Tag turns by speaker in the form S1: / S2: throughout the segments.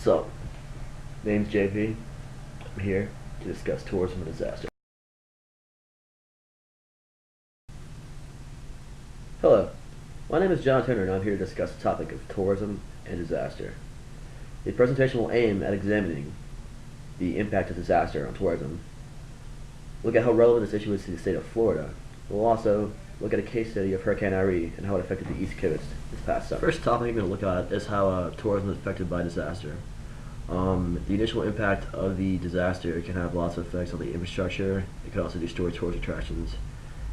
S1: So, name's JP. I'm here to discuss tourism and disaster. Hello, my name is John Turner and I'm here to discuss the topic of tourism and disaster. The presentation will aim at examining the impact of disaster on tourism, look at how relevant this issue is to the state of Florida. We'll also look at a case study of Hurricane Irene and how it affected the East Coast this past summer. First topic I'm going to look at is how tourism is affected by disaster. The initial impact of the disaster can have lots of effects on the infrastructure. It can also destroy tourist attractions,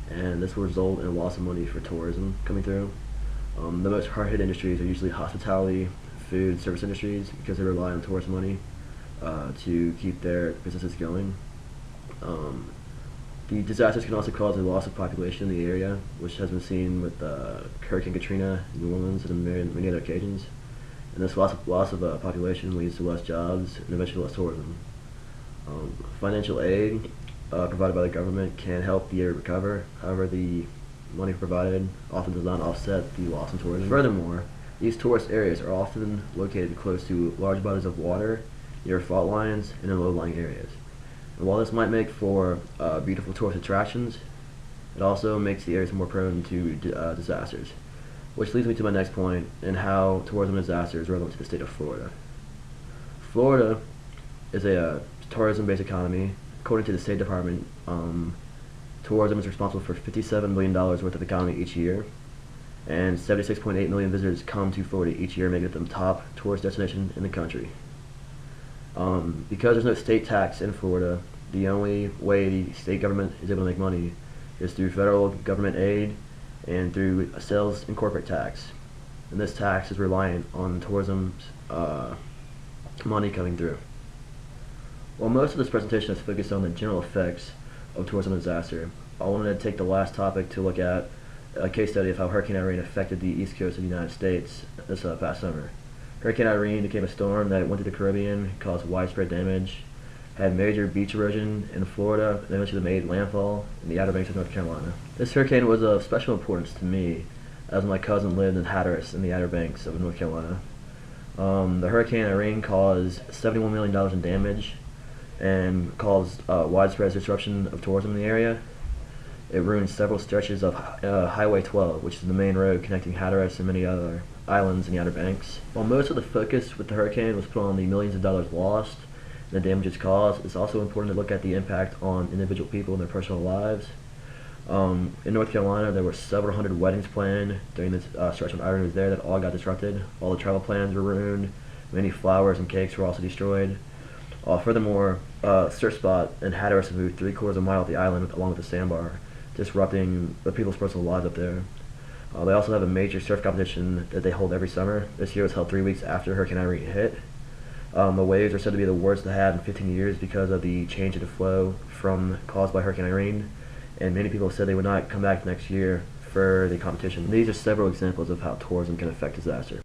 S1: and this will result in a loss of money for tourism coming through. The most hard-hit industries are usually hospitality, food, service industries, because they rely on tourist money to keep their businesses going. The disasters can also cause a loss of population in the area, which has been seen with Hurricane Katrina in New Orleans and many other occasions. And this loss of population leads to less jobs and eventually less tourism. Financial aid provided by the government can help the area recover. However, the money provided often does not offset the loss in tourism. Furthermore, these tourist areas are often located close to large bodies of water, near fault lines, and in low-lying areas. And while this might make for beautiful tourist attractions, it also makes the areas more prone to disasters. Which leads me to my next point in how tourism and disaster is relevant to the state of Florida. Florida is a tourism-based economy. According to the State Department, tourism is responsible for $57 million worth of economy each year, and 76.8 million visitors come to Florida each year, making it the top tourist destination in the country. Because there's no state tax in Florida, the only way the state government is able to make money is through federal government aid and through a sales and corporate tax. And this tax is reliant on tourism's money coming through. While most of this presentation is focused on the general effects of tourism and disaster, I wanted to take the last topic to look at a case study of how Hurricane Irene affected the east coast of the United States this past summer. Hurricane Irene became a storm that went through the Caribbean, caused widespread damage, had major beach erosion in Florida, and eventually made landfall in the Outer Banks of North Carolina. This hurricane was of special importance to me, as my cousin lived in Hatteras in the Outer Banks of North Carolina. The Hurricane Irene caused $71 million in damage and caused widespread disruption of tourism in the area. It ruined several stretches of Highway 12, which is the main road connecting Hatteras and many other islands in the Outer Banks. While most of the focus with the hurricane was put on the millions of dollars lost and the damages caused, it's also important to look at the impact on individual people and their personal lives. In North Carolina, there were several hundred weddings planned during this stretch when Irene was there that all got disrupted. All the travel plans were ruined. Many flowers and cakes were also destroyed. Furthermore, surf spot in Hatteras moved 3/4 of a mile of the island along with the sandbar, disrupting the people's personal lives up there. They also have a major surf competition that they hold every summer. This year was held 3 weeks after Hurricane Irene hit. The waves are said to be the worst they had in 15 years because of the change in the flow caused by Hurricane Irene, and many people said they would not come back next year for the competition. These are several examples of how tourism can affect disaster.